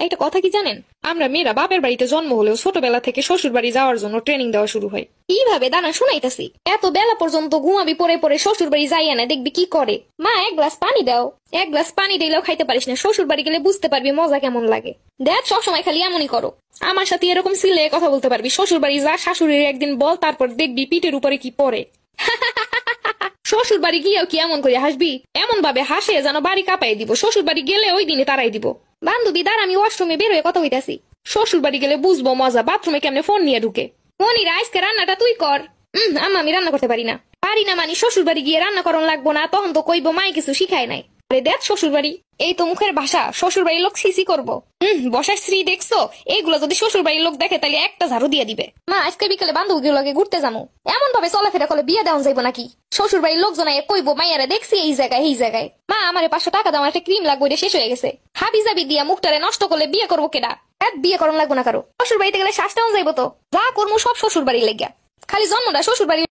একটা কথা কি জানেন, আমরা মেয়েরা বাপের বাড়িতে জন্ম হলেও ছোটবেলা থেকে শ্বশুর বাড়ি যাওয়ার জন্য ট্রেনিং দেওয়া শুরু হয়। কিভাবে দাঁড়া শুনাইতাছি। এত বেলা পর্যন্ত ঘুমাবি পরে পরে শ্বশুর বাড়ি যাইয়া না, দেখবি কি করে। মা এক গ্লাস পানি দাও। এক গ্লাস পানি দিলেও খাইতে পারিস না, শ্বশুর বাড়ি গেলে বুঝতে পারবি মজা কেমন লাগে। দেখ সবসময় খালি এমনই করো। আমার সাথে এরকম সিলে কথা বলতে পারবি, শ্বশুর বাড়ি যা, শাশুড়ির একদিন বল, তারপর দেখবি পিঠের উপরে কি পড়ে। শ্বশুর বাড়ি গিয়েও কি এমন করে হাসবি? এমন ভাবে হাসে যেন বাড়ি কাঁপাই দিব। শ্বশুর বাড়ি গেলে ওই দিনে তারাই দিব। বান্ধবী দাঁড়া, আমি ওয়াশরুমে বের হয়ে কথা হইতাছি। শ্বশুর বাড়ি গেলে বুঝবো মজা, বাথরুমে কেমনে ফোন নিয়ে ঢুকে। মনিরা আজকে রান্নাটা তুই কর। আম্মা আমি রান্না করতে পারি না। পারি না মানে শ্বশুর বাড়ি গিয়ে রান্না করন লাগবো না, তখন তো কইবো মাই কিছু শিখায় নাই। আরে দেখ শ্বশুর বাড়ি, এই তো মুখের ভাষা। শ্বশুর বাড়ির লোক সিসি করবো। বসার স্ত্রী দেখছো? এইগুলো যদি শ্বশুর বাড়ির লোক দেখে তাহলে একটা ঝাড়ু দিয়ে দিবে। মা আজকে বিকেলে বান্ধবীগুলোকে ঘুরতে যাবো। এমন ভাবে চলাফেরা করলে বিয়ে দেওয়া যাইবো নাকি? শ্বশুর বাড়ির লোকজন কইবো মাইয়ারা দেখছি এই জায়গায় এই জায়গায়। মা আমারে 500 টাকা দাও, আমার একটা ক্রিম লাগবে, এটা শেষ হয়ে গেছে। হাবি জাবি দিয়া মুখটারে নষ্ট করলে বিয়ে করবো কেডা? বিয়ে করন লাগবো না কারো। শ্বশুর বাড়িতে গেলে শ্বাস নেওয়া যাইবো তো। যা করবো সব শ্বশুর বাড়ির লেগিয়া। খালি জন্মটা শ্বশুর বাড়ি।